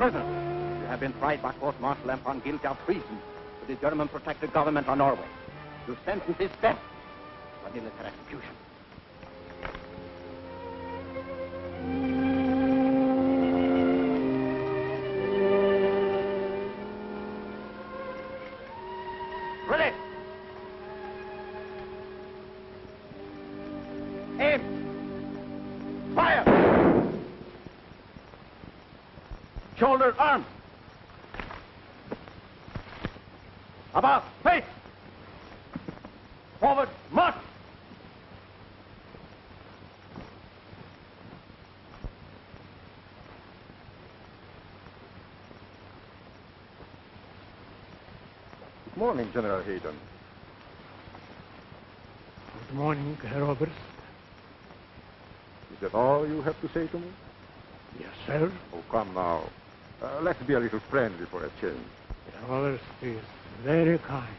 Prisoners, you have been tried by court-martial and found guilty of treason to the German-protected government of Norway. Your sentence is death or military execution. Ready! Aim! Fire! Shoulder, arms! About, face! Forward, march! Good morning, General Hayden. Good morning, Herr Oberst. Is that all you have to say to me? Yes, sir. Oh, come now. Let's be a little friendly for a change. Herr Oberst is very kind.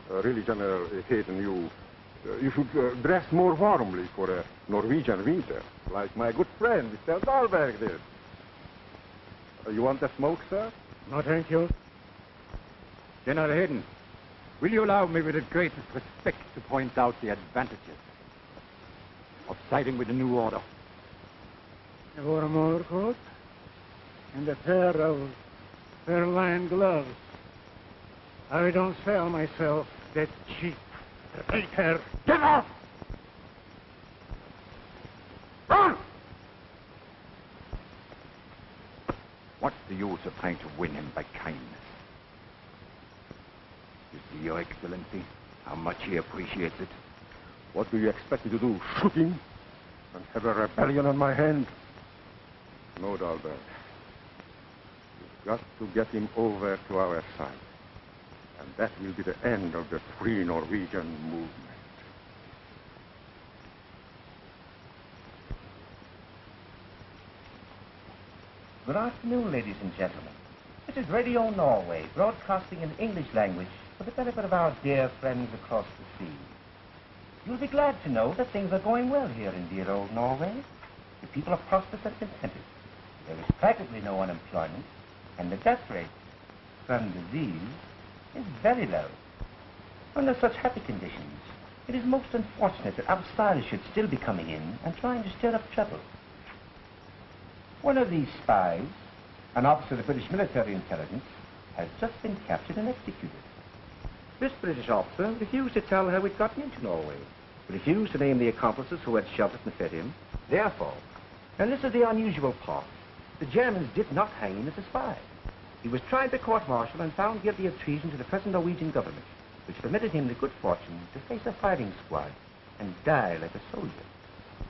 Really, General Hayden, you should dress more warmly for a Norwegian winter, like my good friend, Mr. Dahlberg did. You want a smoke, sir? No, thank you. General Hayden, will you allow me with the greatest respect to point out the advantages of siding with the new order? A warm overcoat and a pair of fur-lined gloves. I don't sell myself that cheap. Take her. Get off! Run! What's the use of trying to win him by kindness? You see, Your Excellency, how much he appreciates it. What do you expect me to do, shoot him and have a rebellion on my hand? No, Dahlberg. You've got to get him over to our side. And that will be the end of the Free Norwegian movement. Good afternoon, ladies and gentlemen. This is Radio Norway, broadcasting in the English language for the benefit of our dear friends across the sea. You'll be glad to know that things are going well here in dear old Norway. The people are prosperous and contented. There is practically no unemployment, and the death rate from disease is very low. Under such happy conditions, it is most unfortunate that outsiders should still be coming in and trying to stir up trouble. One of these spies, an officer of the British military intelligence, has just been captured and executed. This British officer refused to tell how he'd gotten into Norway. He refused to name the accomplices who had sheltered and fed him. Therefore, and this is the unusual part, the Germans did not hang him as a spy. He was tried by court-martial and found guilty of treason to the present Norwegian government, which permitted him the good fortune to face a firing squad and die like a soldier.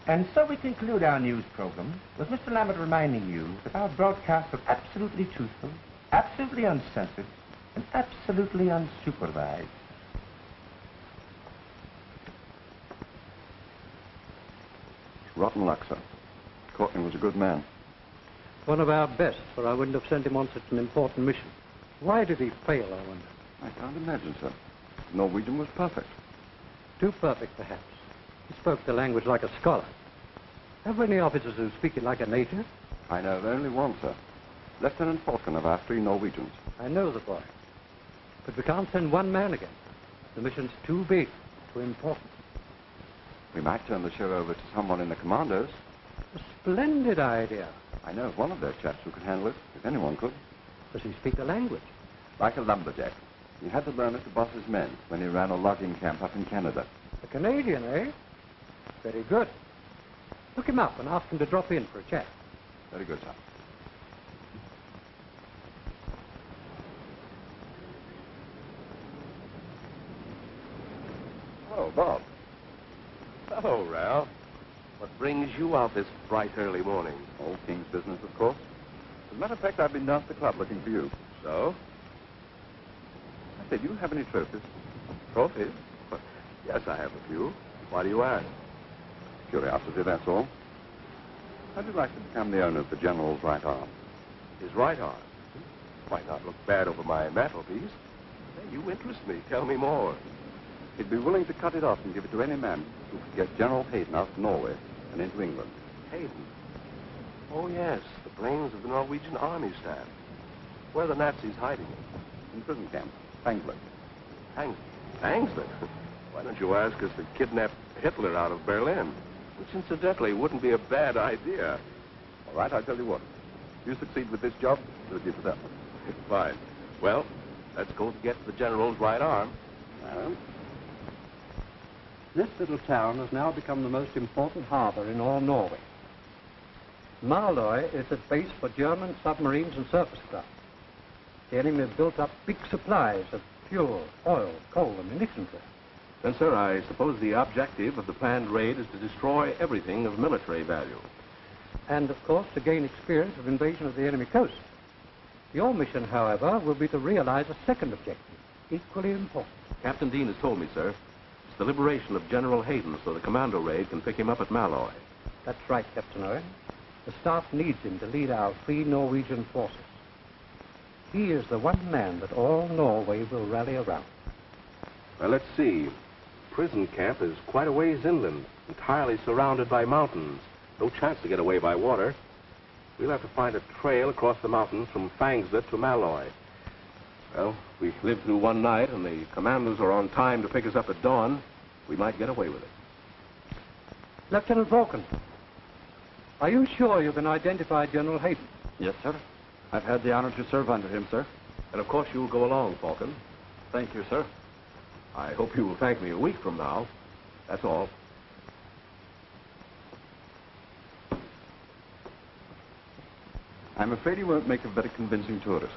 And so we conclude our news program with Mr. Lambert reminding you that our broadcasts are absolutely truthful, absolutely uncensored, and absolutely unsupervised. Rotten luck, sir. Courtney was a good man. One of our best, or I wouldn't have sent him on such an important mission. Why did he fail, I wonder? I can't imagine, sir. The Norwegian was perfect. Too perfect, perhaps. He spoke the language like a scholar. Have we any officers who speak it like a native? I know of only one, sir. Lieutenant Falcon of our 3 Norwegians. I know the boy. But we can't send one man again. The mission's too big, too important. We might turn the show over to someone in the Commandos. A splendid idea. I know of one of those chaps who could handle it, if anyone could. Does he speak the language? Like a lumberjack. He had to learn it to boss his men when he ran a logging camp up in Canada. A Canadian, eh? Very good. Look him up and ask him to drop in for a chat. Very good, sir. Oh, Bob. Hello, Ralph. What brings you out this bright early morning? Old King's business, of course. As a matter of fact, I've been down to the club looking for you. So? I said, do you have any trophies? Trophies? Yes, I have a few. Why do you ask? Curiosity, that's all. How'd you like to become the owner of the General's right arm? His right arm. Might not look bad over my mantelpiece. Hey, you interest me. Tell me more. He'd be willing to cut it off and give it to any man who could get General Hayden out of Norway and into England. Hayden? Oh, yes, the brains of the Norwegian army staff. Where are the Nazis hiding? In prison camp, Frankfurt. Angsley? Why don't you ask us to kidnap Hitler out of Berlin? Which, incidentally, wouldn't be a bad idea. All right, I'll tell you what. You succeed with this job, we'll give it up. Fine. Well, let's go get the general's right arm. Well, this little town has now become the most important harbor in all Norway. Malloy is a base for German submarines and surface craft. The enemy have built up big supplies of fuel, oil, coal, and munitions there. Then, sir, I suppose the objective of the planned raid is to destroy everything of military value. And, of course, to gain experience of invasion of the enemy coast. Your mission, however, will be to realize a second objective, equally important. Captain Dean has told me, sir. It's the liberation of General Hayden so the Commando raid can pick him up at Malloy. That's right, Captain Owen. The staff needs him to lead our free Norwegian forces. He is the one man that all Norway will rally around. Well, let's see. Prison camp is quite a ways inland, entirely surrounded by mountains. No chance to get away by water. We'll have to find a trail across the mountains from Fangslet to Malloy. Well, if we live through one night and the Commandos are on time to pick us up at dawn, we might get away with it. Lieutenant Vulcan, are you sure you can identify General Hayden? Yes, sir. I've had the honor to serve under him, sir. And of course you'll go along, Falcon. Thank you, sir. I hope you will thank me a week from now. That's all. I'm afraid he won't make a very convincing tourist.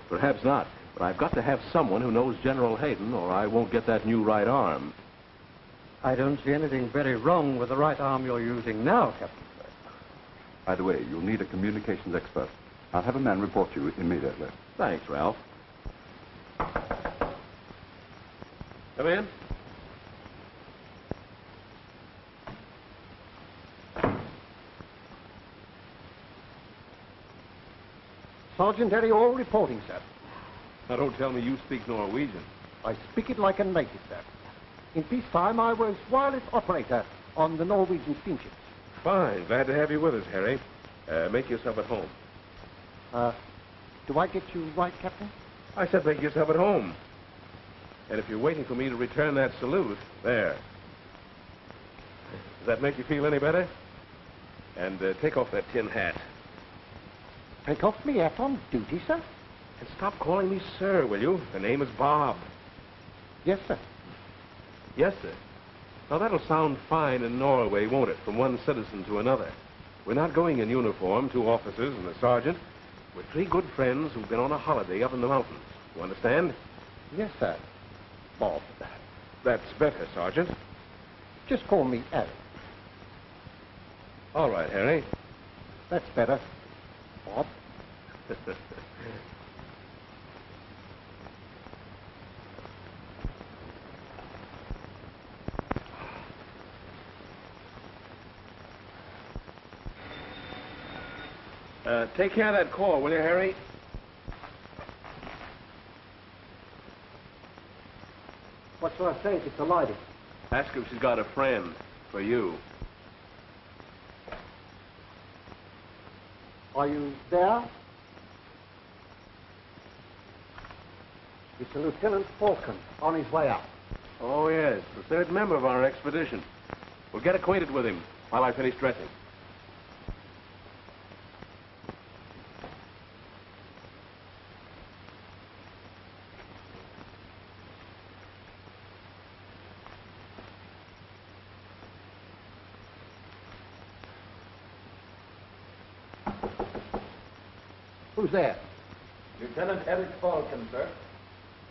Perhaps not, but I've got to have someone who knows General Hayden, or I won't get that new right arm. I don't see anything very wrong with the right arm you're using now, Captain. By the way, you'll need a communications expert. I'll have a man report to you immediately. Thanks, Ralph. Come in. Sergeant Eriol reporting, sir. Now, don't tell me you speak Norwegian. I speak it like a native, sir. In peacetime, I was wireless operator on the Norwegian steamships. Fine. Glad to have you with us, Harry. Make yourself at home. Do I get you right, Captain? I said make yourself at home. And if you're waiting for me to return that salute, there. Does that make you feel any better? And take off that tin hat. Take off me hat on duty, sir? And stop calling me sir, will you? The name is Bob. Yes, sir. Yes, sir. Now, that'll sound fine in Norway, won't it, from one citizen to another? We're not going in uniform, 2 officers and a sergeant. We're 3 good friends who've been on a holiday up in the mountains. You understand? Yes, sir. Bob. That's better, Sergeant. Just call me Harry. All right, Harry. That's better. Bob. Take care of that call, will you, Harry? What shall I say if it's a lady? Ask her if she's got a friend for you. Are you there? It's Lieutenant Falcon on his way out. Oh, yes, the 3rd member of our expedition. We'll get acquainted with him while I finish dressing. Who's there? Lieutenant Eric Falcon, sir.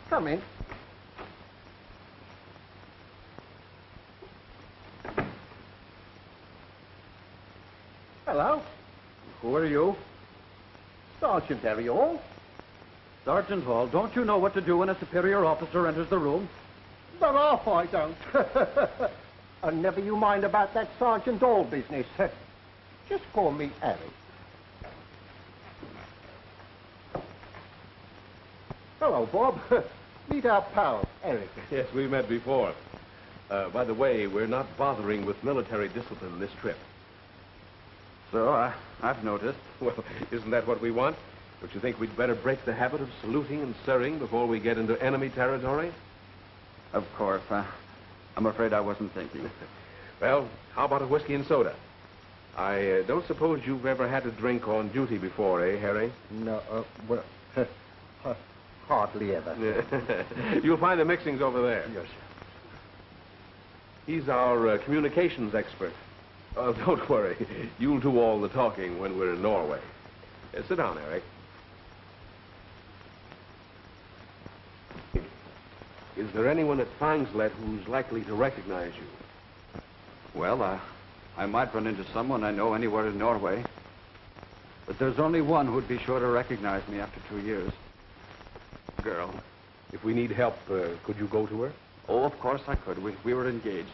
Come in. Hello. Who are you? Sergeant Eriol. Sergeant Hall, don't you know what to do when a superior officer enters the room? But off I don't. And never you mind about that Sergeant Hall business. Just call me Harry. Hello, Bob. Meet our pal, Eric. Yes, we've met before. By the way, we're not bothering with military discipline this trip. So, I've noticed. Well, isn't that what we want? Don't you think we'd better break the habit of saluting and sirring before we get into enemy territory? Of course. I'm afraid I wasn't thinking. Well, how about a whiskey and soda? I don't suppose you've ever had a drink on duty before, eh, Harry? No, well, hardly ever. You'll find the mixings over there. Yes, sir. He's our communications expert. Don't worry. You'll do all the talking when we're in Norway. Sit down, Eric. Is there anyone at Fangslet who's likely to recognize you? Well, I might run into someone I know anywhere in Norway. But there's only one who'd be sure to recognize me after 2 years. Girl. If we need help, could you go to her? Oh, of course I could. We were engaged.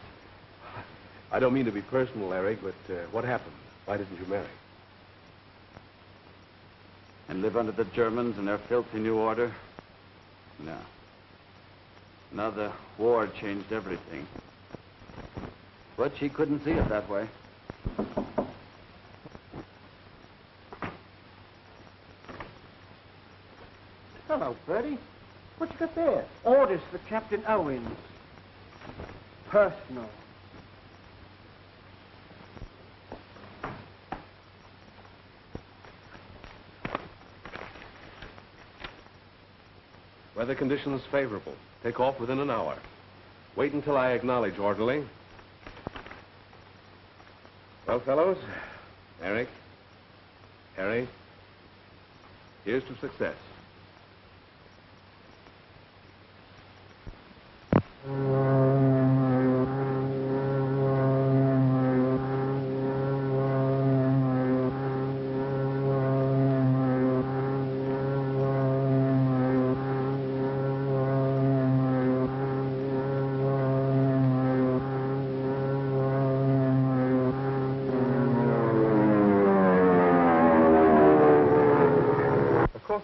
I don't mean to be personal, Eric, but what happened? Why didn't you marry? And live under the Germans and their filthy new order? No. Now the war changed everything. But she couldn't see it that way. Hello, Bertie. What you got there? Orders for Captain Owens. Personal. Weather conditions favorable. Take off within an hour. Wait until I acknowledge, orderly. Well, fellows, Eric, Harry, here's to success.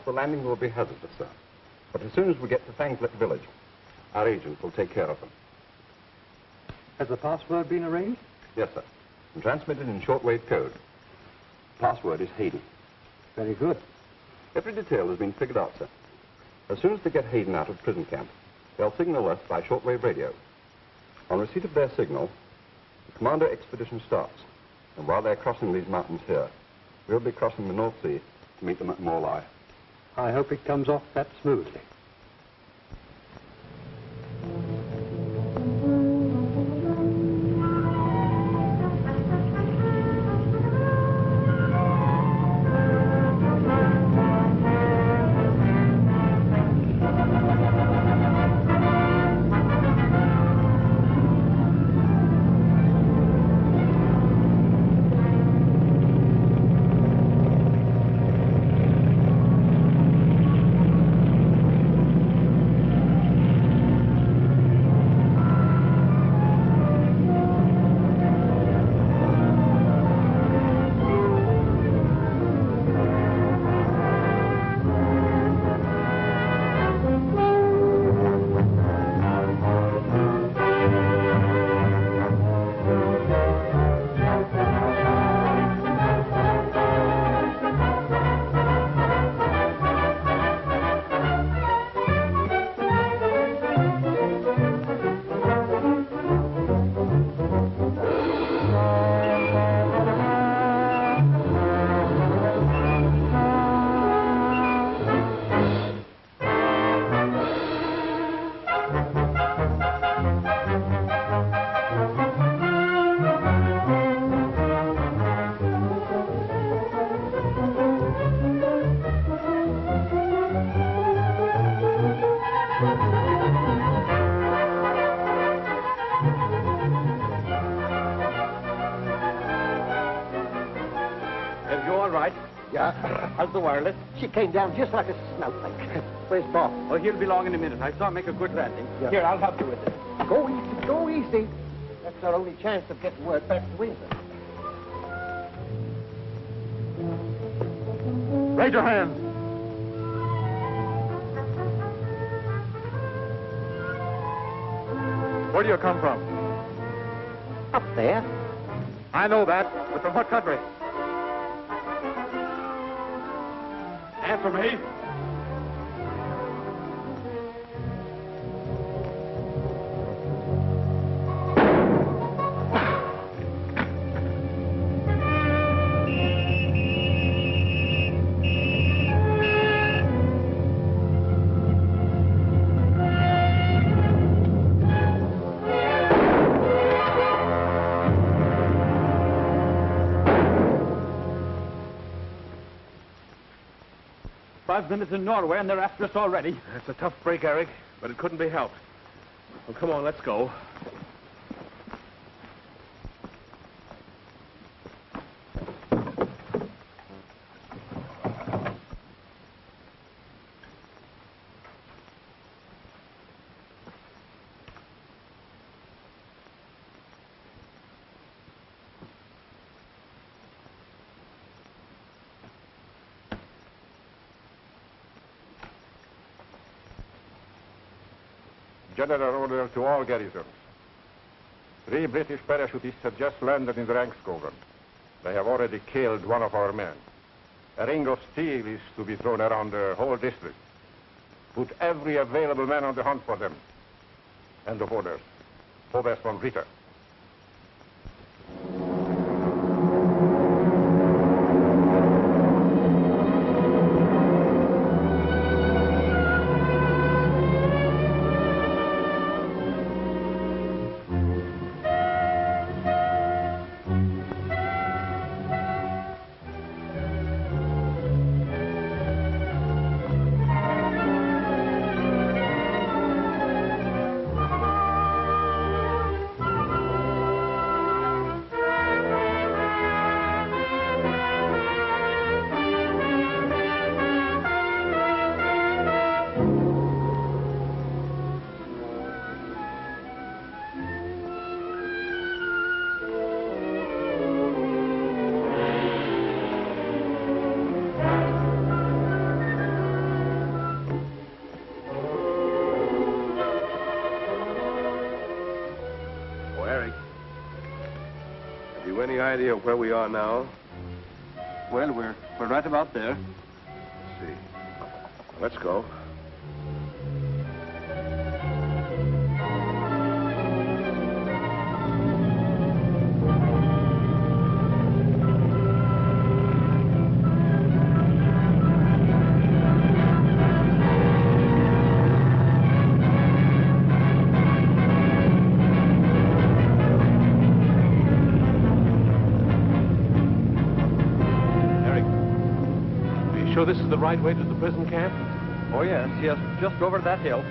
The landing will be hazardous, sir. But as soon as we get to Fangslet village, our agent will take care of them. Has the password been arranged? Yes, sir. And transmitted in shortwave code. Password is Hayden. Very good. Every detail has been figured out, sir. As soon as they get Hayden out of prison camp, they'll signal us by shortwave radio. On receipt of their signal, the Commando expedition starts. And while they're crossing these mountains here, we'll be crossing the North Sea to meet them at Morlai. I hope it comes off that smoothly. How's the wireless? She came down just like a snowflake. Where's Bob? Oh, he'll be along in a minute. I saw him make a good landing. Yeah. Here, I'll help you with it. Go easy, go easy. That's our only chance of getting word back to Windsor. Raise your hands. Where do you come from? Up there. I know that, but from what country? After me. "5 minutes in Norway, and they're after us already." It's a tough break, Eric, but it couldn't be helped. Well, come on, let's go. General order to all garrisons. 3 British parachutists have just landed in the Rangsskogen. They have already killed one of our men. A ring of steel is to be thrown around the whole district. Put every available man on the hunt for them. End of orders. Oberst von Ritter. Any idea of where we are now? Well, we're right about there. Let's see. Let's go. Sure this is the right way to the prison camp? Oh, yes. Yes, just over that hill.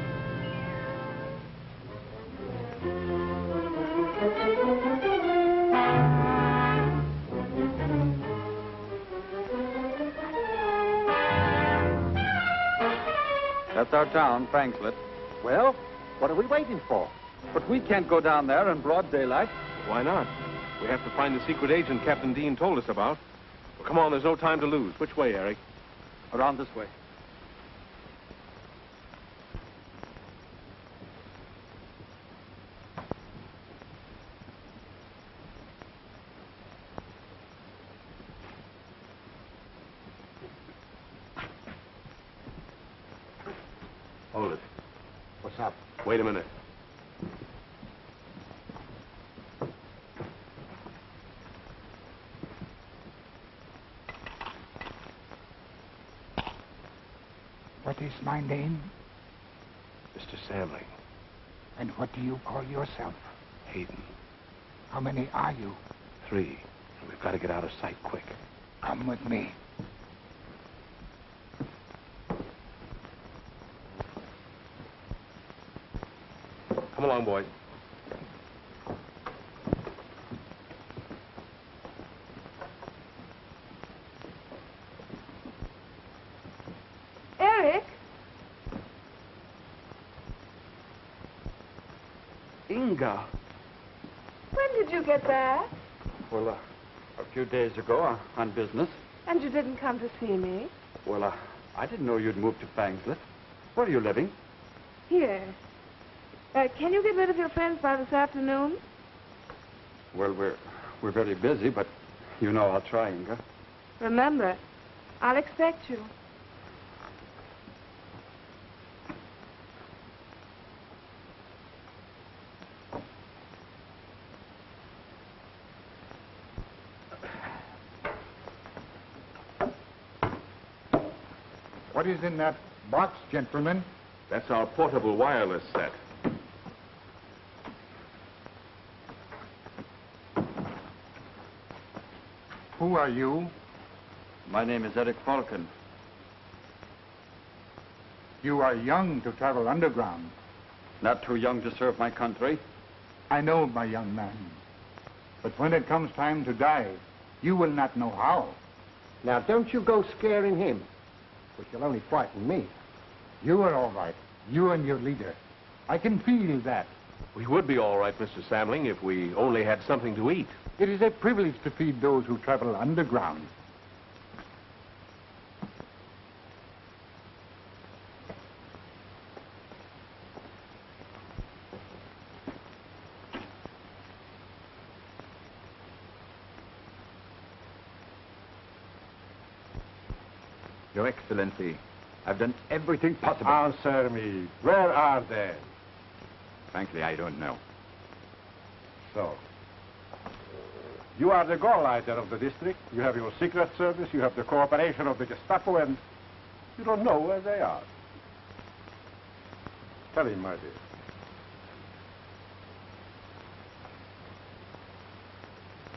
That's our town, Frankslet. Well, what are we waiting for? But we can't go down there in broad daylight. Why not? We have to find the secret agent Captain Dean told us about. Well, come on, there's no time to lose. Which way, Eric? Around this way. Hold it. What's up? Wait a minute. What is my name? Mr. Samling. And what do you call yourself? Hayden. How many are you? 3. And we've got to get out of sight quick. Come with me. Come along, boys. Eric? Inga. When did you get back? Well, a few days ago on business. And you didn't come to see me? Well, I didn't know you'd moved to Fangslet. Where are you living? Here. Can you get rid of your friends by this afternoon? Well, we're very busy, but you know I'll try, Inga. Remember, I'll expect you. What is in that box, gentlemen? That's our portable wireless set. Who are you? My name is Eric Falcon. You are young to travel underground. Not too young to serve my country. I know, my young man. But when it comes time to die, you will not know how. Now, don't you go scaring him, which will only frighten me. You are all right. You and your leader. I can feel that. We would be all right, Mr. Samling, if we only had something to eat. It is a privilege to feed those who travel underground. Your Excellency, I've done everything possible. Answer me. Where are they? Frankly, I don't know. So, you are the Gauleiter of the district. You have your secret service. You have the cooperation of the Gestapo, and you don't know where they are. Tell him, my dear.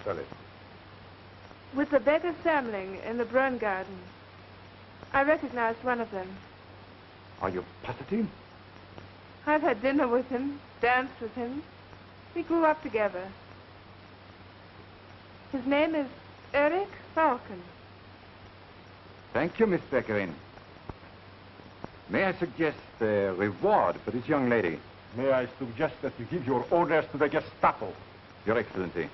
Tell him. With the beggar Samling in the Brun Garden. I recognized one of them. Are you positive? I've had dinner with him, danced with him. We grew up together. His name is Eric Falcon. Thank you, Miss Beckerin. May I suggest a reward for this young lady? May I suggest that you give your orders to the Gestapo? Your Excellency.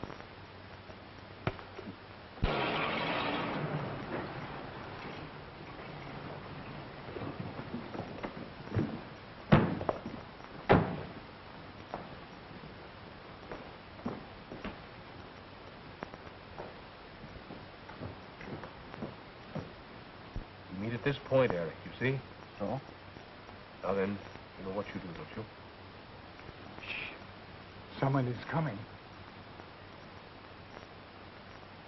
Meet at this point, Eric, you see? So? Now then, you know what you do, don't you? Shh. Someone is coming.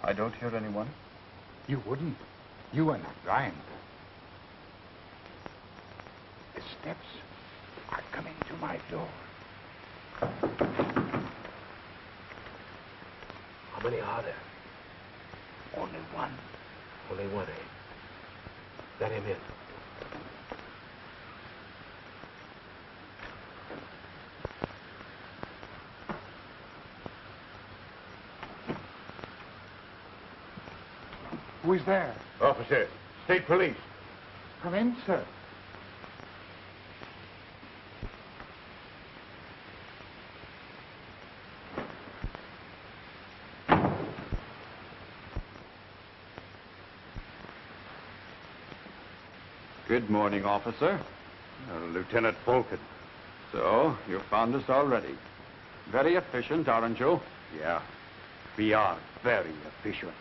I don't hear anyone. You wouldn't. You are not blind. The steps are coming to my door. How many are there? Only one. Only one, eh? Let him in. Who is there? Officer, state police. Come in, sir. Good morning, officer. Lieutenant Falcon. So, you found us already. Very efficient, aren't you? Yeah, we are very efficient.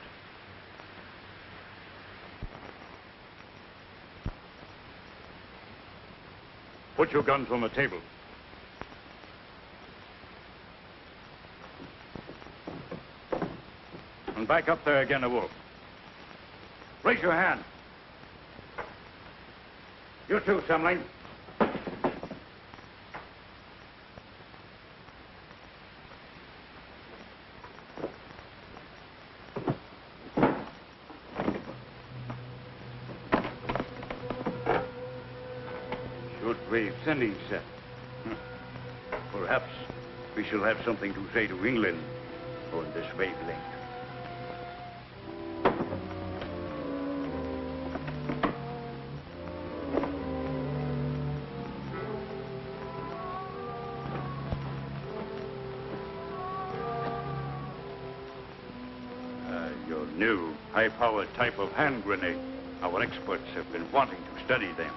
Put your guns on the table. And back up there again, Wolf. Raise your hand. You too, Samling. Shortwave sending set. Perhaps we shall have something to say to England on this wavelength. Your new high-powered type of hand grenade. Our experts have been wanting to study them.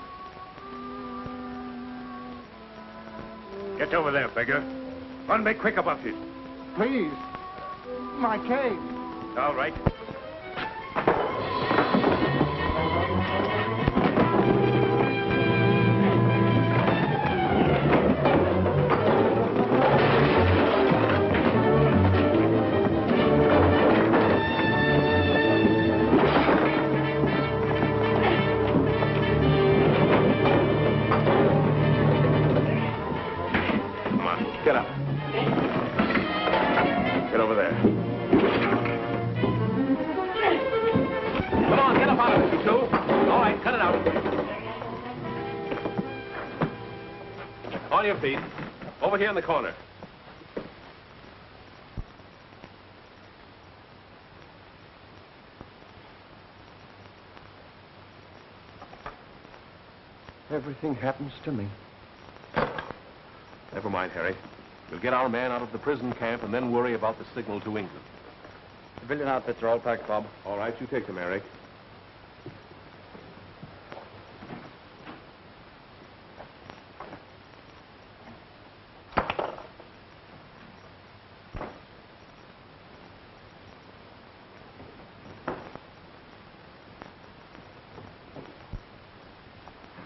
Get over there, beggar. Run, be quick about it. Please. My cane. All right. Get up. Get over there. Come on, get up out of it, you two. All right, cut it out. On your feet. Over here in the corner. Everything happens to me. Never mind, Harry. We'll get our man out of the prison camp and then worry about the signal to England. Civilian outfits are all packed, Bob. All right, you take them, Eric.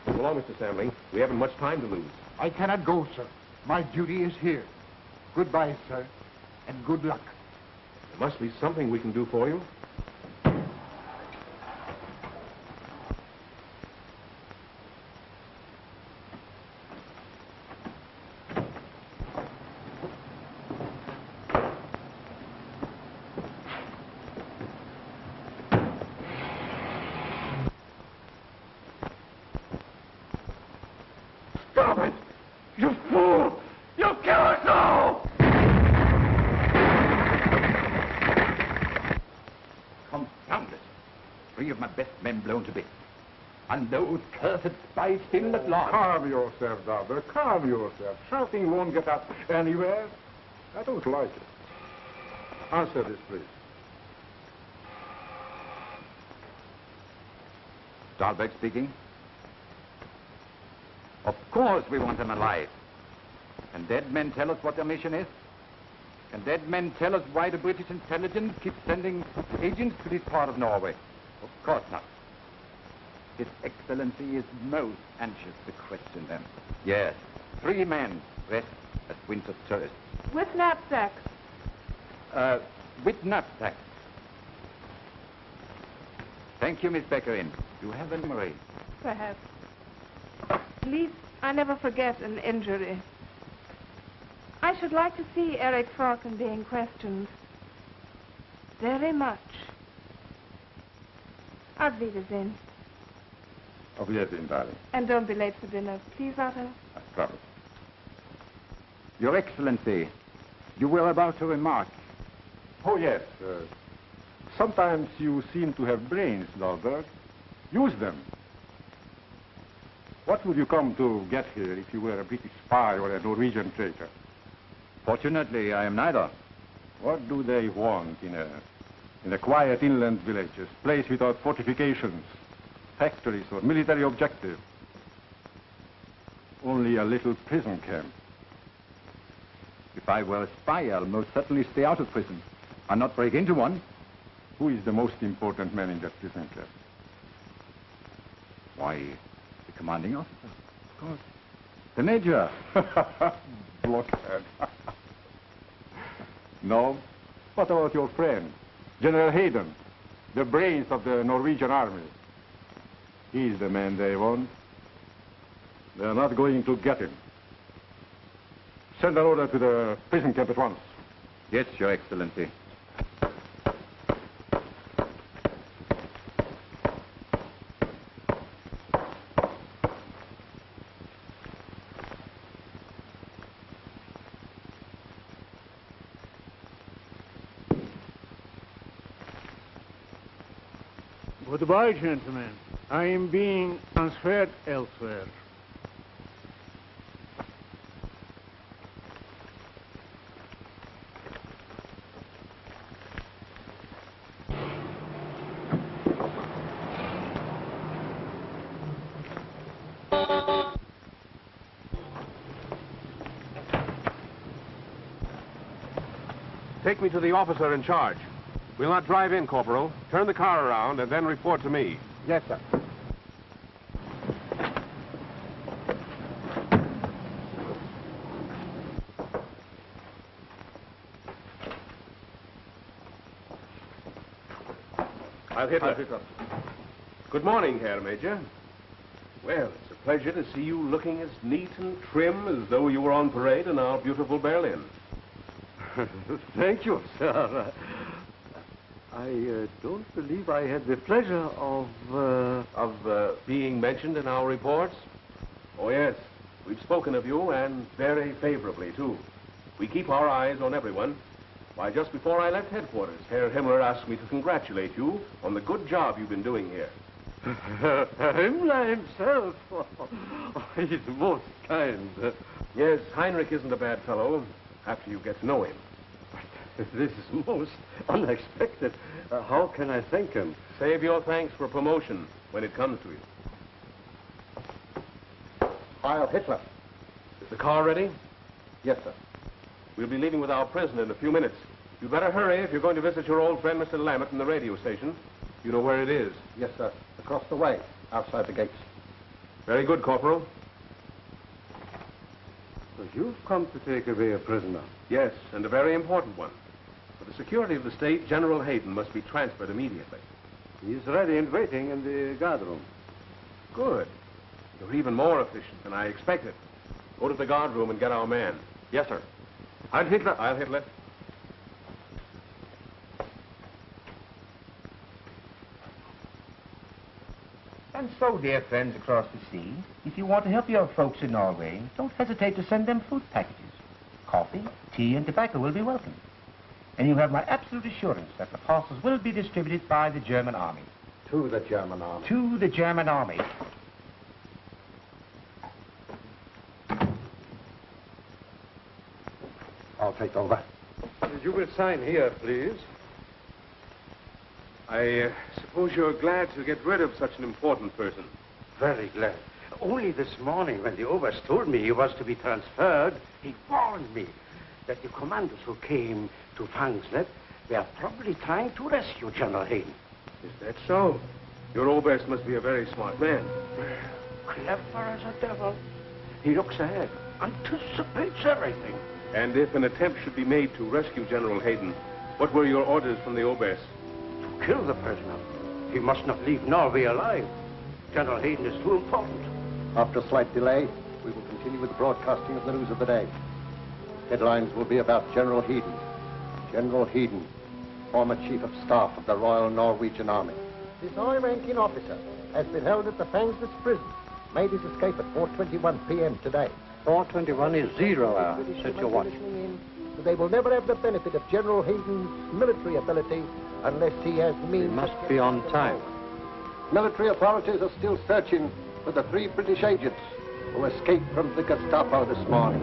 So long, Mr. Samling. We haven't much time to lose. I cannot go, sir. My duty is here. Goodbye, sir, and good luck. There must be something we can do for you. Stop it! You fool! You'll kill us all! Confound it! 3 of my best men blown to bits. And those cursed spies still at large. Calm yourself, Dalbert. Calm yourself. Shouting won't get us anywhere. I don't like it. Answer this, please. Dahlberg speaking. Of course we want them alive. Can dead men tell us what their mission is? Can dead men tell us why the British intelligence keeps sending agents to this part of Norway? Of course not. His Excellency is most anxious to question them. Yes, 3 men rest at Winter's Terrace. With knapsacks. With knapsacks. Thank you, Miss Beckerin. You have a memory. Perhaps. At least I never forget an injury. I should like to see Eric Falcon being questioned. Very much. Auf Wiedersehen. Auf Wiedersehen, darling. And don't be late for dinner. Please, Otto. I promise. Your Excellency, you were about to remark. Oh, yes. Sometimes you seem to have brains, Dahlberg. Use them. What would you come to get here if you were a British spy or a Norwegian traitor? Fortunately, I am neither. What do they want in a quiet inland village, a place without fortifications, factories, or military objective? Only a little prison camp. If I were a spy, I'll most certainly stay out of prison and not break into one. Who is the most important man in that prison camp? Why, the commanding officer, of course. The major. Blockhead. No? What about your friend, General Hayden, the brains of the Norwegian army? He's the man they want. They're not going to get him. Send an order to the prison camp at once. Yes, Your Excellency. Goodbye, gentlemen. I am being transferred elsewhere. Take me to the officer in charge. We'll not drive in, Corporal. Turn the car around and then report to me. Yes, sir. I'll hit her. Good morning, Herr Major. Well, it's a pleasure to see you looking as neat and trim as though you were on parade in our beautiful Berlin. Thank you, sir. I don't believe I had the pleasure of being mentioned in our reports? Oh, yes. We've spoken of you, and very favorably, too. We keep our eyes on everyone. Why, just before I left headquarters, Herr Himmler asked me to congratulate you on the good job you've been doing here. Himmler himself. He's most kind. Yes, Heinrich isn't a bad fellow, after you get to know him. This is most unexpected. How can I thank him? Save your thanks for promotion when it comes to you. Heil Hitler. Is the car ready? Yes, sir. We'll be leaving with our prisoner in a few minutes. You'd better hurry if you're going to visit your old friend, Mr. Lammett, in the radio station. You know where it is? Yes, sir. Across the way, outside the gates. Very good, Corporal. So you've come to take away a prisoner? Yes, and a very important one. For the security of the state, General Hayden must be transferred immediately. He's ready and waiting in the guard room. Good. You're even more efficient than I expected. Go to the guard room and get our man. Yes, sir. Heil Hitler. Heil Hitler. And so, dear friends across the sea, if you want to help your folks in Norway, don't hesitate to send them food packages. Coffee, tea, and tobacco will be welcome. And you have my absolute assurance that the parcels will be distributed by the German army. To the German army. To the German army. I'll take over. You will sign here, please. I suppose you're glad to get rid of such an important person. Very glad. Only this morning, when the Oberst told me he was to be transferred, he warned me that the Commandos who came to Fangslet were probably trying to rescue General Hayden. Is that so? Your Oberst must be a very smart man. Clever as a devil. He looks ahead, anticipates everything. And if an attempt should be made to rescue General Hayden, what were your orders from the Oberst? To kill the prisoner. He must not leave Norway alive. General Hayden is too important. After a slight delay, we will continue with the broadcasting of the news of the day. Headlines will be about General Hayden. General Hayden, former Chief of Staff of the Royal Norwegian Army. This high-ranking officer has been held at the Fangsness prison. Made his escape at 4:21 p.m. today. 4:21 is 0 hour. Set your watch. They will never have the benefit of General Hayden's military ability unless he has means. We must be on time. Military authorities are still searching for the 3 British agents who escaped from the Gestapo this morning.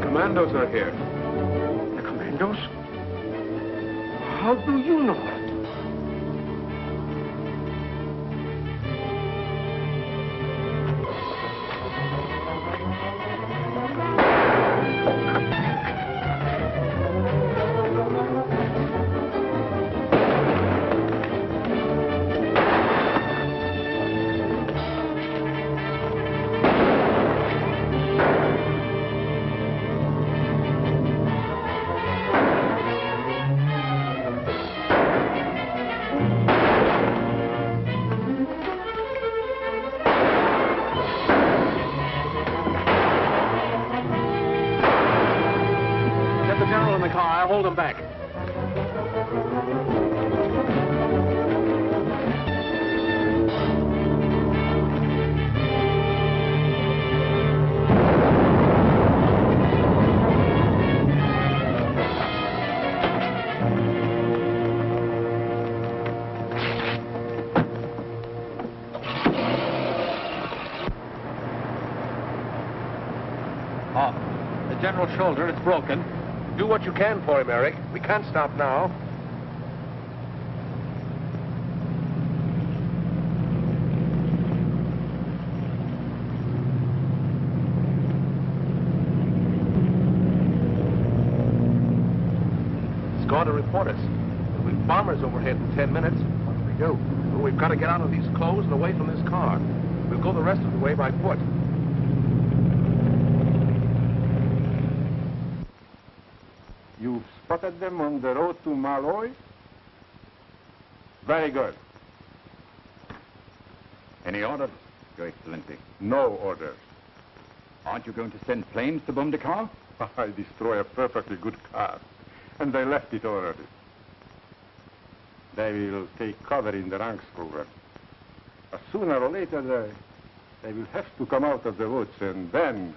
Commandos are here. The Commandos? How do you know that? Hold them back. General's shoulder. It's broken. Do what you can for him, Eric. We can't stop now. It's going to report us. There'll be bombers overhead in 10 minutes. What do we do? Well, we've got to get out of these clothes and away from this car. We'll go the rest of the way by foot. You've spotted them on the road to Malloy? Very good. Any orders, Your Excellency? No orders. Aren't you going to send planes to bomb the car? I destroy a perfectly good car, and they left it already. They will take cover in the ranks, Cooper. Sooner or later, they will have to come out of the woods, and then...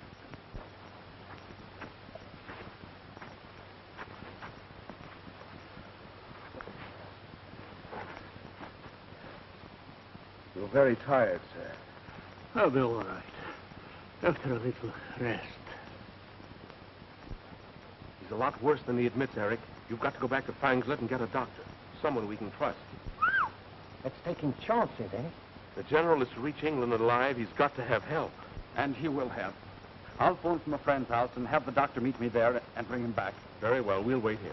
You're very tired, sir. I'll be all right. After a little rest. He's a lot worse than he admits, Eric. You've got to go back to Fangslet and get a doctor. Someone we can trust. That's taking chances, eh? The General is to reach England alive. He's got to have help. And he will have. I'll phone from a friend's house and have the doctor meet me there and bring him back. Very well. We'll wait here.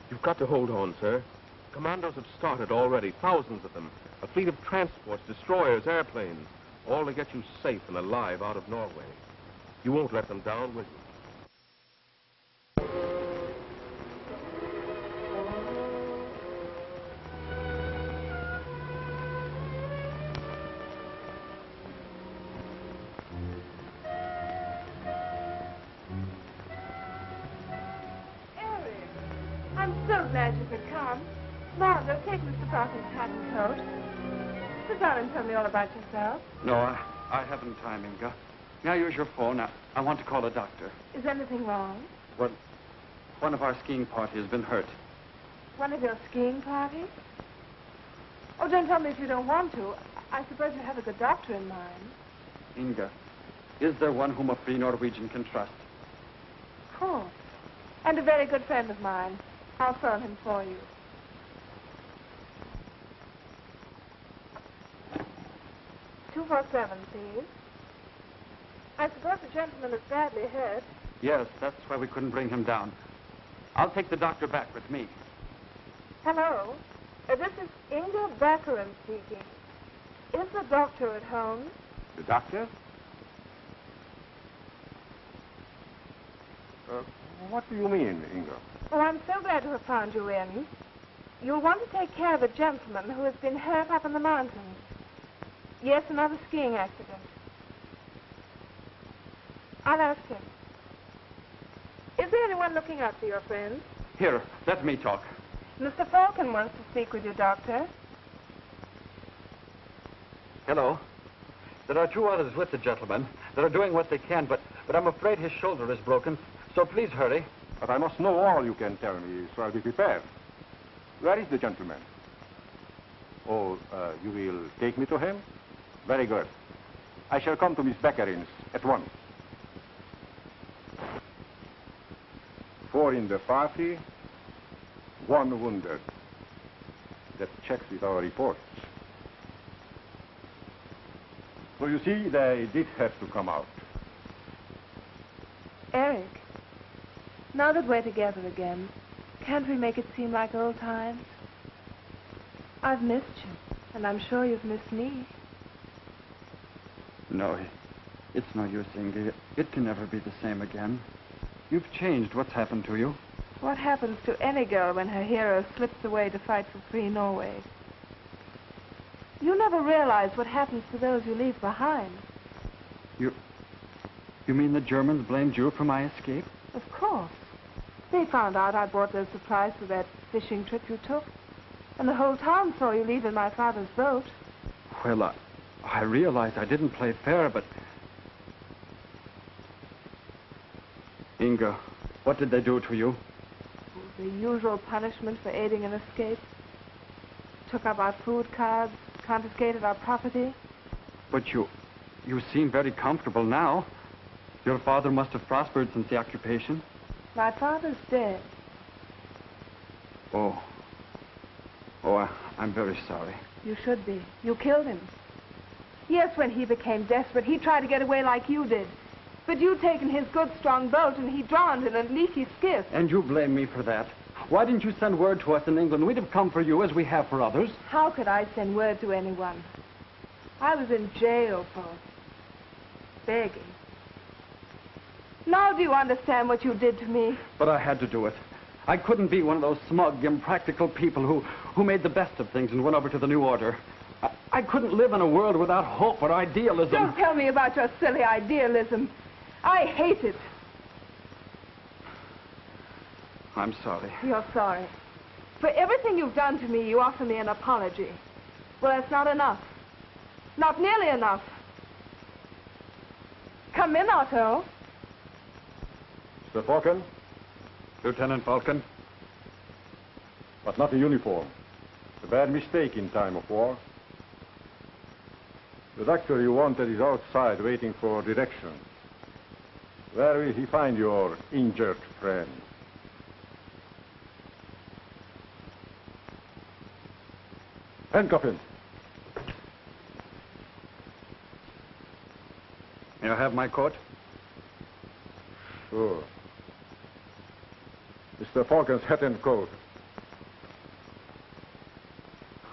You've got to hold on, sir. Commandos have started already, thousands of them. A fleet of transports, destroyers, airplanes, all to get you safe and alive out of Norway. You won't let them down, will you? I'm so glad you could come. Margot, take Mr. Falcon's hat and coat. Sit down and tell me all about yourself. No, I haven't time, Inga. May I use your phone? I want to call a doctor. Is anything wrong? Well, one of our skiing party has been hurt. One of your skiing parties? Oh, don't tell me if you don't want to. I suppose you have a good doctor in mind. Inga, is there one whom a free Norwegian can trust? Of course. And a very good friend of mine. I'll phone him for you. "247, please. I suppose the gentleman is badly hurt. Yes, that's why we couldn't bring him down. I'll take the doctor back with me. Hello. This is Inga Baccarin speaking. Is the doctor at home? The doctor? What do you mean, Inga? Oh, I'm so glad to have found you in. You'll want to take care of a gentleman who has been hurt up in the mountains. Yes, another skiing accident. I'll ask him. Is there anyone looking after your friend? Here, let me talk. Mr. Falcon wants to speak with you, Doctor. Hello. There are two others with the gentleman that are doing what they can, but I'm afraid his shoulder is broken, so please hurry. But I must know all you can tell me, so I'll be prepared. Where is the gentleman? Oh, you will take me to him? Very good. I shall come to Miss Beccarin's at once. 4 in the party, 1 wounded. That checks with our reports. So you see, they did have to come out. Eric, now that we're together again, can't we make it seem like old times? I've missed you, and I'm sure you've missed me. No, it's no use, Inga. It can never be the same again. You've changed. What's happened to you? What happens to any girl when her hero slips away to fight for free Norway? You never realize what happens to those you leave behind. You mean the Germans blamed you for my escape? Of course. They found out I bought those supplies for that fishing trip you took. And the whole town saw you leave in my father's boat. Well, I realize I didn't play fair, but... Inga, what did they do to you? The usual punishment for aiding an escape. took up our food cards, confiscated our property. But you seem very comfortable now. Your father must have prospered since the occupation. My father's dead. Oh, I'm very sorry. You should be. You killed him. Yes, when he became desperate, he tried to get away like you did. But you'd taken his good, strong boat, and he drowned in a leaky skiff. And you blame me for that. Why didn't you send word to us in England? We'd have come for you as we have for others. How could I send word to anyone? I was in jail for begging. Now do you understand what you did to me? But I had to do it. I couldn't be one of those smug, impractical people who made the best of things and went over to the new order. I couldn't live in a world without hope or idealism. Don't tell me about your silly idealism. I hate it. I'm sorry. You're sorry. For everything you've done to me, you offer me an apology. Well, that's not enough. Not nearly enough. Come in, Otto. Mr. Falcon? Lieutenant Falcon? But not a uniform. It's a bad mistake in time of war. The doctor you wanted is outside waiting for direction. Where will he find your injured friend? Handcuff him. May I have my coat? Sure. Mr. Falcon's hat and coat.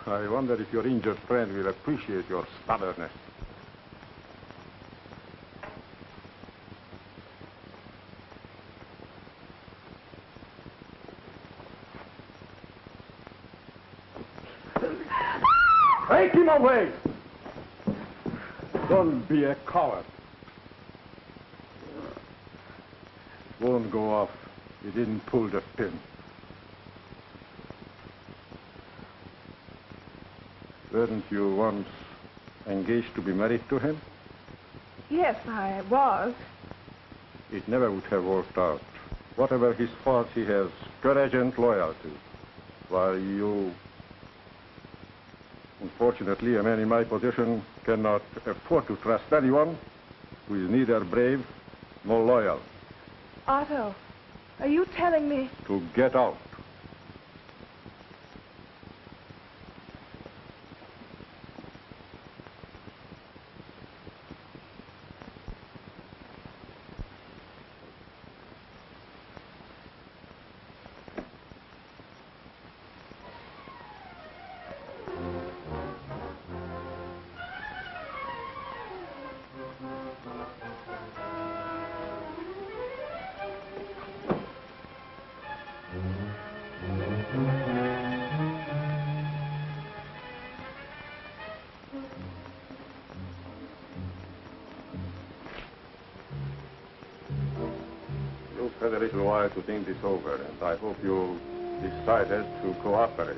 I wonder if your injured friend will appreciate your stubbornness. Take him away! Don't be a coward. Won't go off. He didn't pull the pin. Weren't you once engaged to be married to him? Yes, I was. It never would have worked out. Whatever his faults, he has courage and loyalty. While you... Unfortunately, a man in my position cannot afford to trust anyone who is neither brave nor loyal. Otto, are you telling me... To get out. Had a little while to think this over, and I hope you decided to cooperate.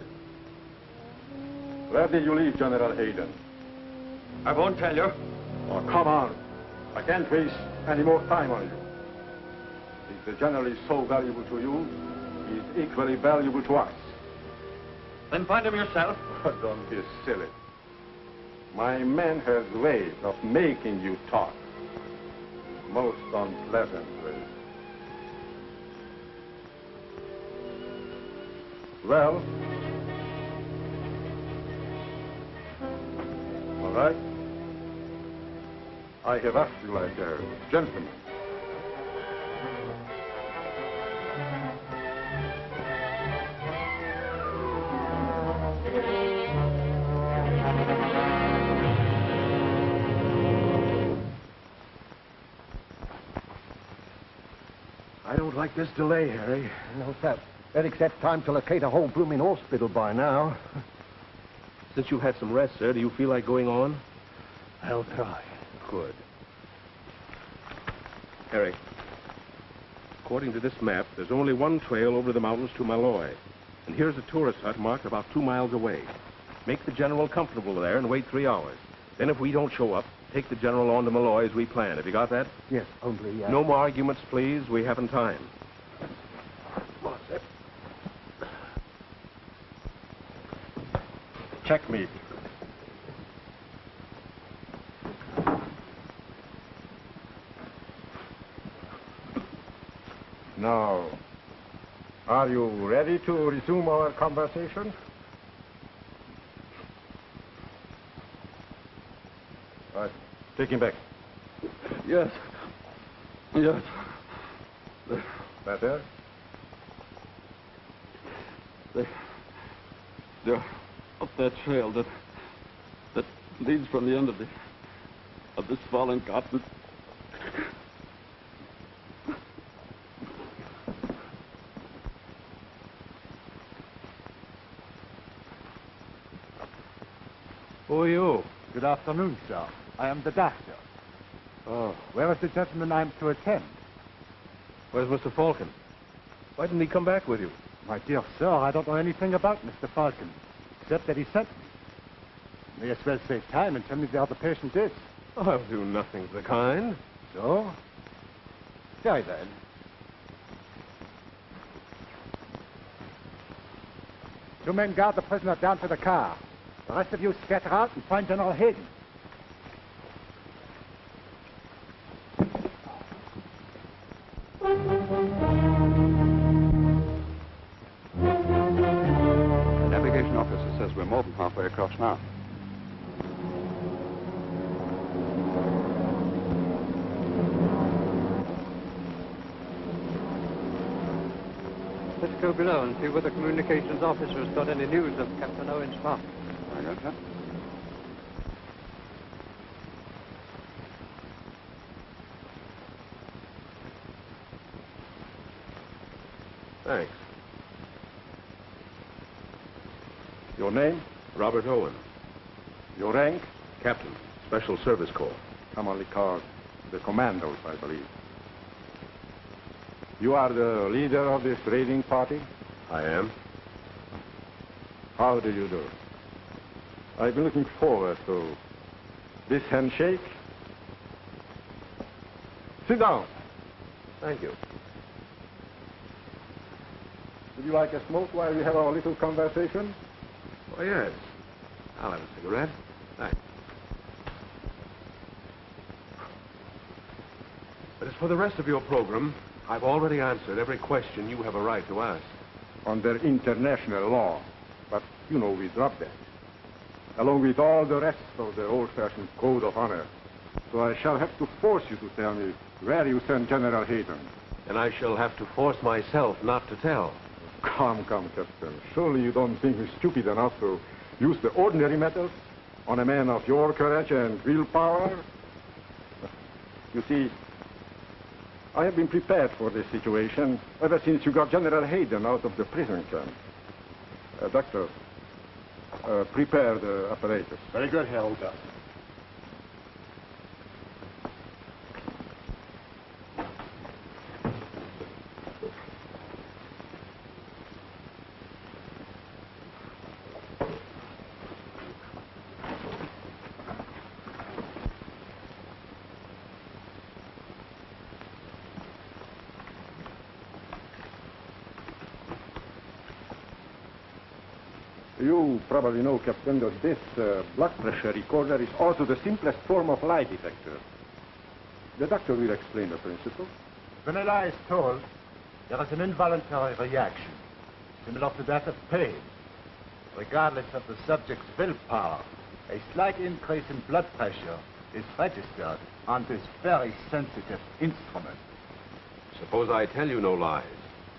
Where did you leave General Hayden? I won't tell you. Oh, come on. I can't waste any more time on you. If the general is so valuable to you, he is equally valuable to us. Then find him yourself. Don't be silly. My man has ways of making you talk. Most unpleasant ways. Well, all right. I have asked you like a gentleman. I don't like this delay, Harry. No, sir. Eric's had time to locate a whole blooming hospital by now. Since you've had some rest, sir, do you feel like going on? I'll try. Good. Harry, according to this map, there's only one trail over the mountains to Malloy. And here's a tourist hut marked about 2 miles away. Make the general comfortable there and wait 3 hours. Then if we don't show up, take the general on to Malloy as we planned. Have you got that? Yes, only... No more arguments, please. We haven't time. Checkmate. Now, are you ready to resume our conversation? All right, take him back. Yes. Yes. Better? They're up that trail that leads from the end of this fallen cotton. Who are you? Good afternoon, sir. I am the doctor. Oh. Where is the gentleman I'm to attend? Where's Mr. Falcon? Why didn't he come back with you? My dear sir, I don't know anything about Mr. Falcon, except that he sent me. May as well save time and tell me where the patient is. I'll do nothing of the kind. So? Very well. Two men guard the prisoner down to the car. The rest of you scatter out and find General Hayden. The navigation officer says we're more than halfway across now. Let's go below and see whether the communications officer has got any news of Captain Owen's mark. I got that. Thanks. Your name? Robert Owen. Your rank? Captain, Special Service Corps. Commonly called the Commandos, I believe. You are the leader of this raiding party? I am. How do you do? I've been looking forward to this handshake. Sit down. Thank you. Would you like a smoke while we have our little conversation? Oh, yes. I'll have a cigarette. Thanks. But as for the rest of your program, I've already answered every question you have a right to ask. Under international law. But, you know, we dropped that. Along with all the rest of the old-fashioned code of honor. So I shall have to force you to tell me where you sent General Hayden. And I shall have to force myself not to tell. Come, Captain. Surely you don't think me stupid enough to use the ordinary methods on a man of your courage and willpower? You see, I have been prepared for this situation ever since you got General Hayden out of the prison camp. Doctor, prepare the apparatus. Very good, Helga. You probably know, Captain, that this blood pressure recorder is also the simplest form of lie detector. The doctor will explain the principle. When a lie is told, there is an involuntary reaction, similar to that of pain. Regardless of the subject's willpower, a slight increase in blood pressure is registered on this very sensitive instrument. Suppose I tell you no lies.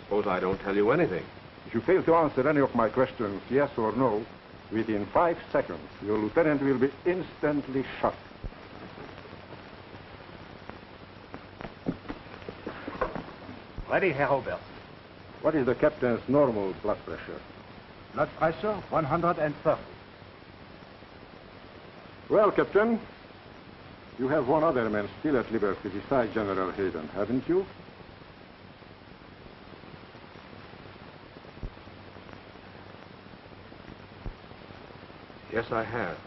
Suppose I don't tell you anything. If you fail to answer any of my questions, yes or no, within 5 seconds, your lieutenant will be instantly shot. Ready, Herr Oberst. What is the captain's normal blood pressure? Blood pressure, 130. Well, Captain, you have one other man still at liberty besides General Hayden, haven't you? Yes, I have.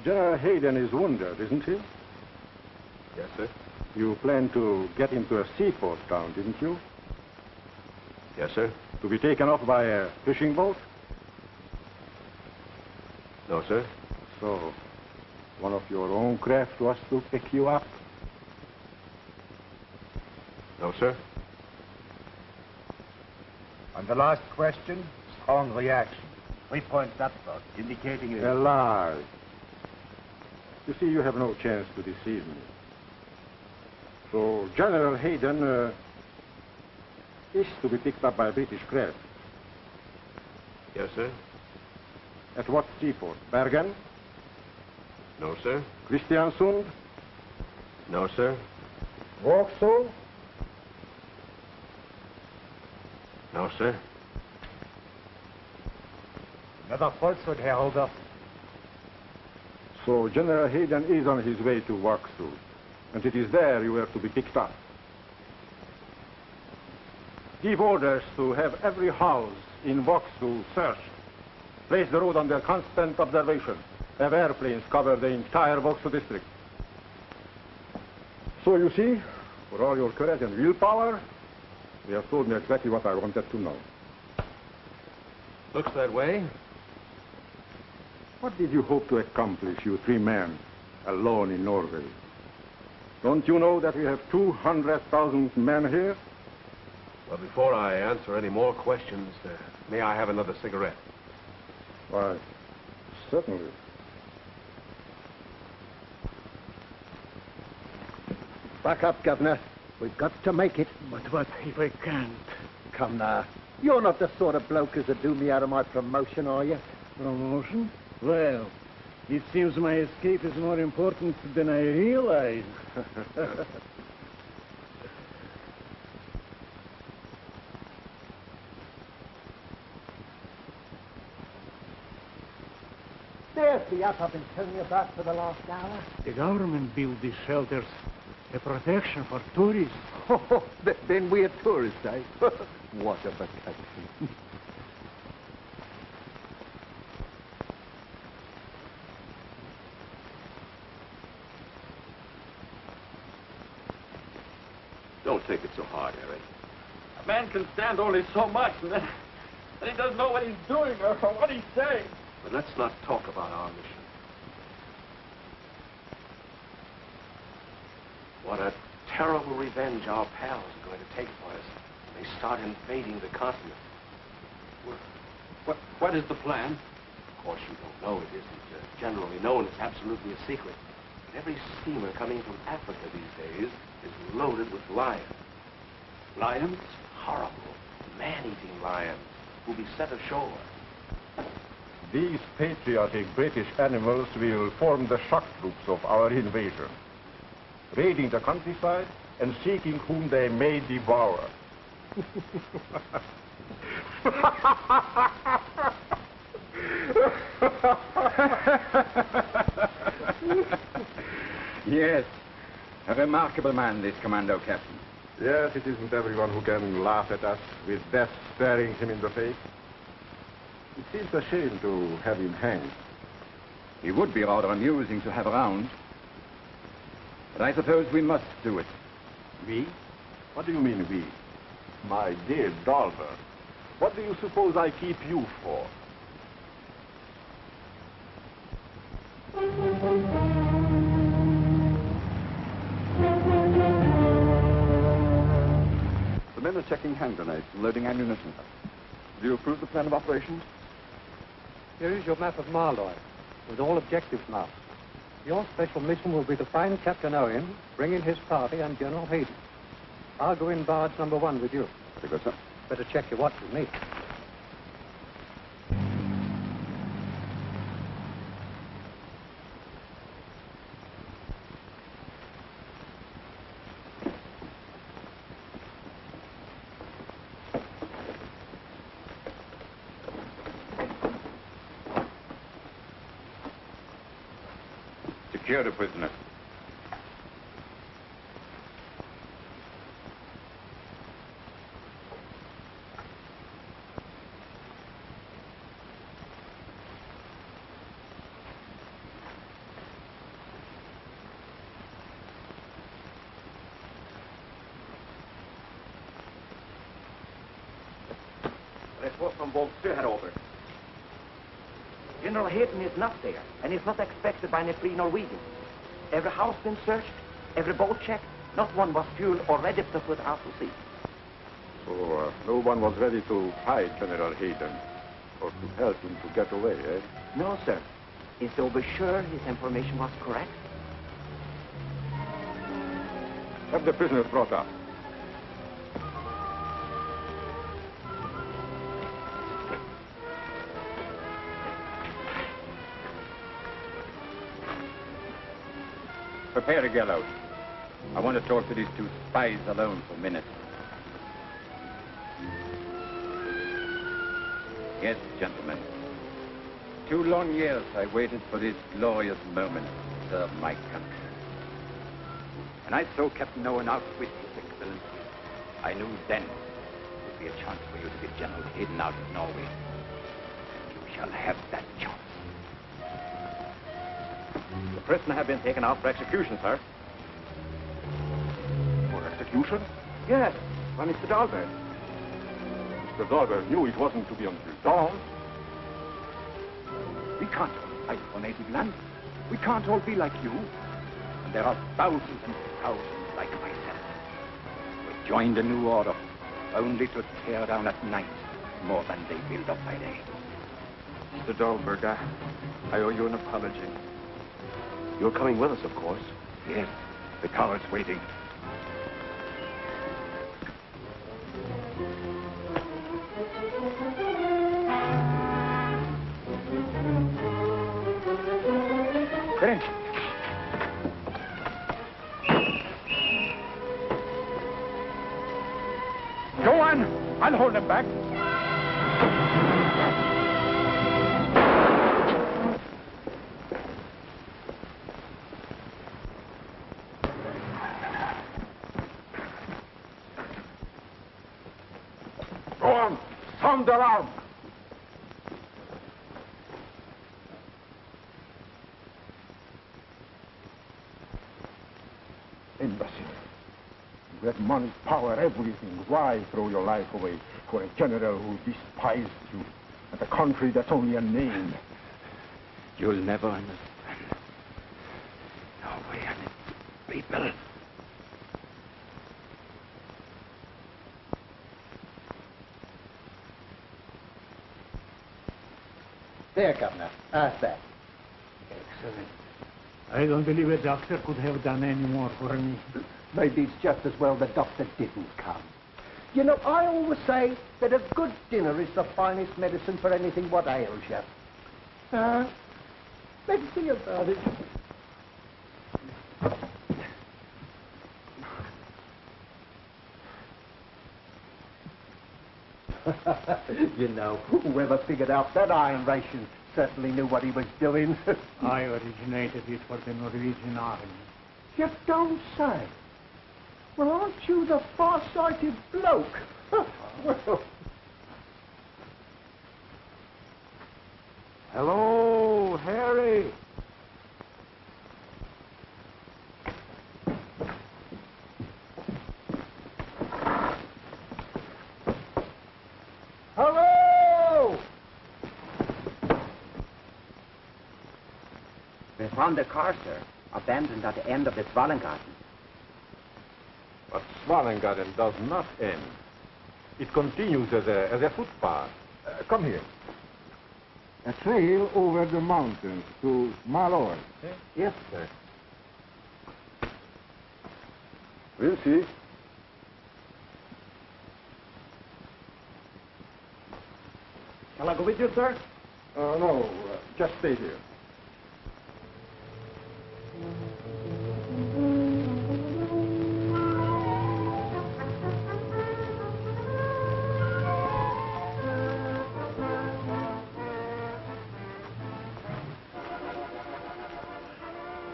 General Hayden is wounded, isn't he? Yes, sir. You planned to get him to a seaport town, didn't you? Yes, sir. To be taken off by a fishing boat? No, sir. So, one of your own craft was to pick you up? No, sir. On the last question, strong reaction. 3 points upward, indicating A lie. You see, you have no chance to deceive me. So, General Hayden is to be picked up by a British craft. Yes, sir. At what seaport? Bergen? No, sir. Kristiansund? No, sir. Vauxhall? No, sir. Another falsehood, Herr Ober. So General Hayden is on his way to Vauxhall, and it is there you are to be picked up. Give orders to have every house in Vauxhall searched. Place the road under constant observation. Have airplanes cover the entire Vauxhall district. So you see, for all your courage and willpower, you have told me exactly what I wanted to know. Looks that way. What did you hope to accomplish, you 3 men, alone in Norway? Don't you know that we have 200,000 men here? Well, before I answer any more questions, may I have another cigarette? Why, certainly. Back up, Governor. We've got to make it. But what if I can't? Come now. You're not the sort of bloke as would do me out of my promotion, are you? Promotion? Well, it seems my escape is more important than I realized. There's the yacht I've been telling you about for the last hour. The government built these shelters, a protection for tourists. Oh, then we're tourists, eh? What a vacation. Don't take it so hard, Eric. A man can stand only so much, and then he doesn't know what he's doing or what he's saying. But let's not talk about our mission. What a terrible revenge our pals are going to take for us when they start invading the continent. What is the plan? Of course, you don't know. It isn't generally known. It's absolutely a secret. But every steamer coming from Africa these days is loaded with lions. Lions? Horrible, man-eating lions who'll be set ashore. These patriotic British animals will form the shock troops of our invasion, raiding the countryside and seeking whom they may devour. Yes, a remarkable man, this Commando captain. Yes, it isn't everyone who can laugh at us with death staring him in the face. It seems a shame to have him hanged. He would be rather amusing to have around. But I suppose we must do it. We? What do you mean, we? My dear Dalbert, what do you suppose I keep you for? The men are checking hand grenades and loading ammunition. Do you approve the plan of operations? Here is your map of Marlow, with all objectives marked. Your special mission will be to find Captain Owen, bring in his party, and General Hayden. I'll go in barge number 1 with you. Very good, sir. Better check your watch with me. Secure the prisoner. Report from Vault 2, Herr Ober. General Hayden is not there, and is not expected by any free Norwegians. Every house been searched, every boat checked. Not one was fueled or ready to put out to sea. So no one was ready to fight General Hayden or to help him to get away, eh? No, sir. Is Dover sure his information was correct? Have the prisoners brought up. Prepare a gallows. I want to talk to these two spies alone for a minute. Yes, gentlemen. 2 long years I waited for this glorious moment to serve my country. When I saw Captain Owen out with His Excellency, I knew then would be a chance for you to get General Hayden out of Norway. And you shall have that chance. The prisoner had been taken out for execution, sir. For execution? Yes, by Mr. Dahlberg. Mr. Dahlberg knew it wasn't to be until dawn. We can't all fight for native land. We can't all be like you. And there are thousands and thousands like myself who joined a new order only to tear down at night more than they build up by day. Mr. Dahlberg, I owe you an apology. You're coming with us, of course. Yes, the car is waiting. French. Go on! I'll hold them back. Go on! Sound the alarm! Imbecile. You had money, power, everything. Why throw your life away for a general who despised you and a country that's only a name? You'll never understand. Norway and its people. There, Governor. How's that? Excellent. I don't believe a doctor could have done any more for me. Maybe it's just as well the doctor didn't come. You know, I always say that a good dinner is the finest medicine for anything what ails you. Let's see about it. You know, whoever figured out that iron ration certainly knew what he was doing. I originated it for the Norwegian army. You don't say. Well, aren't you the far-sighted bloke? Well. Hello, Harry. Hello! We found a car, sir, abandoned at the end of the Svalengarten. But Svalengarten does not end. It continues as a footpath. Come here. A trail over the mountains to Malor. Yes, sir. We'll see. Shall I go with you, sir? No, just stay here.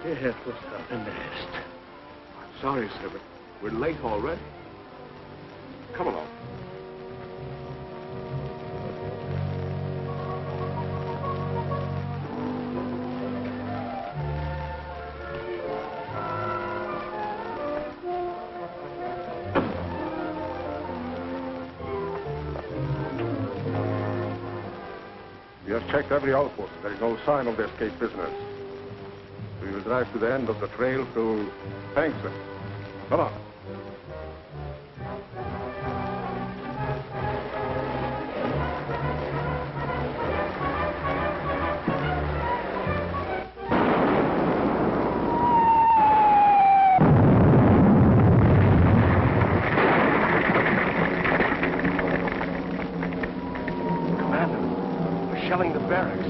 It was the nest. Sorry, sir, but we're late already. Come along. We have checked every outpost. There is no sign of the escaped prisoners. We will drive to the end of the trail to Fangs. Come on. Shelling the barracks.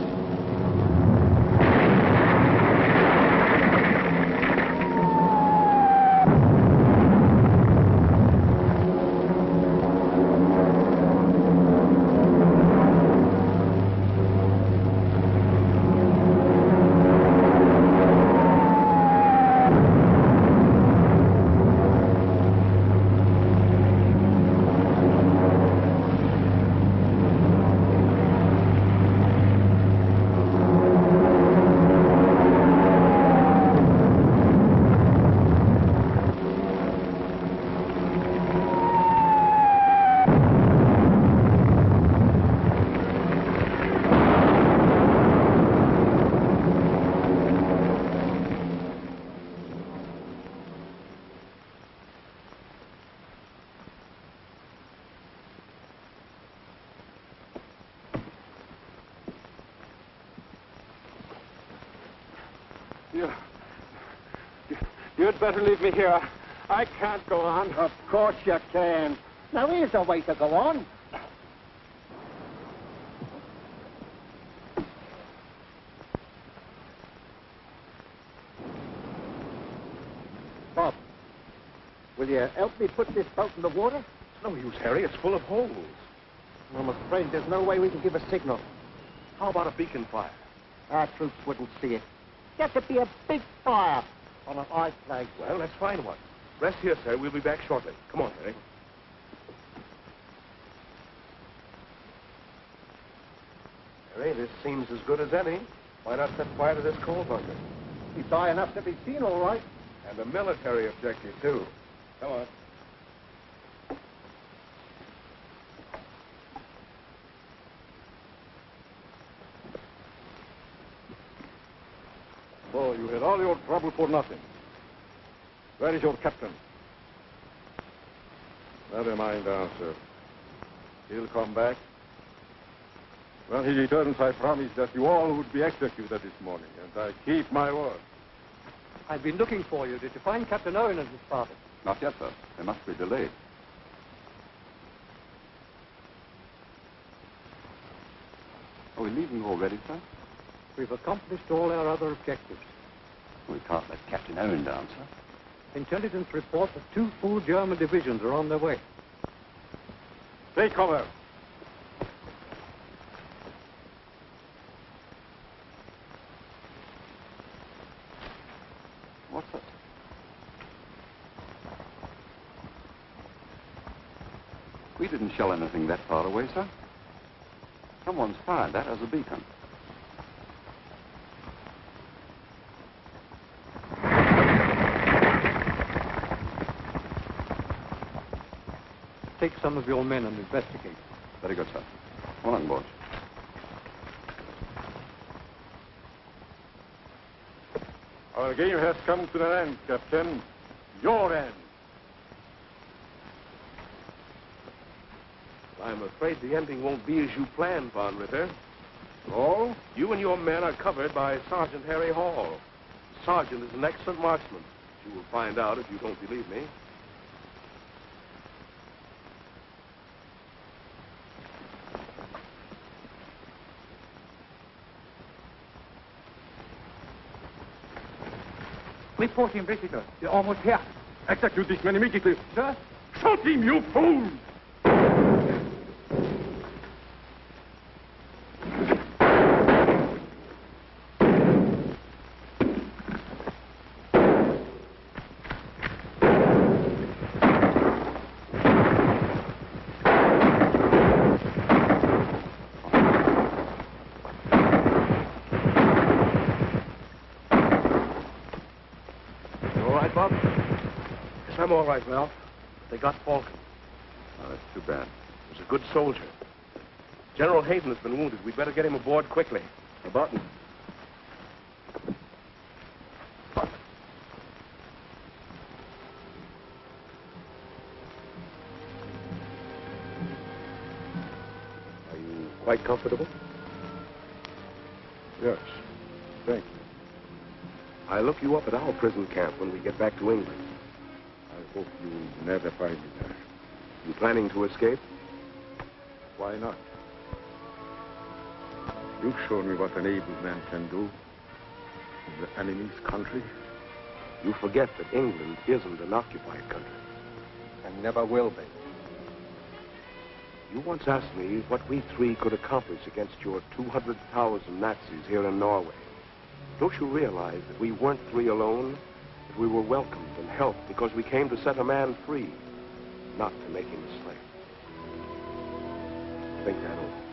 You'd better leave me here. I can't go on. Of course you can. Now, here's a way to go on. Bob, will you help me put this boat in the water? It's no use, Harry. It's full of holes. I'm afraid there's no way we can give a signal. How about a beacon fire? Our troops wouldn't see it. Got to be a big fire on an high place. Well, let's find one. Rest here, sir. We'll be back shortly. Come on, Harry. Harry, this seems as good as any. Why not set fire to this coal bunker? He's high enough to be seen, all right. And a military objective, too. Come on. So you had all your trouble for nothing. Where is your captain? Never mind the answer. He'll come back. When he returns, I promise that you all would be executed this morning, and I keep my word. I've been looking for you. Did you find Captain Owen and his party? Not yet, sir. They must be delayed. Are we leaving already, sir? We've accomplished all our other objectives. We can't let Captain Owen down, sir. Intelligence report that 2 full German divisions are on their way. Take cover. What's that? We didn't shell anything that far away, sir. Someone's fired that as a beacon. Take some of your men and investigate. Very good, sir. Come on board. Our game has come to an end, Captain. Your end. I'm afraid the ending won't be as you planned, Von Ritter. Oh? You and your men are covered by Sergeant Harry Hall. The sergeant is an excellent marksman. You will find out if you don't believe me. Reporting visitor. You're almost here. Execute this man immediately. Sir? Shoot him, you fool! I'm all right, Ralph. They got Falcon. Oh, that's too bad. He was a good soldier. General Hayden has been wounded. We'd better get him aboard quickly. A button. Are you quite comfortable? Yes. Thank you. I'll look you up at our prison camp when we get back to England. I hope you never find me there. You planning to escape? Why not? You've shown me what an able man can do in the enemy's country. You forget that England isn't an occupied country. And never will be. You once asked me what we three could accomplish against your 200,000 Nazis here in Norway. Don't you realize that we weren't three alone? That we were welcomed and helped because we came to set a man free, not to make him a slave. Think that over.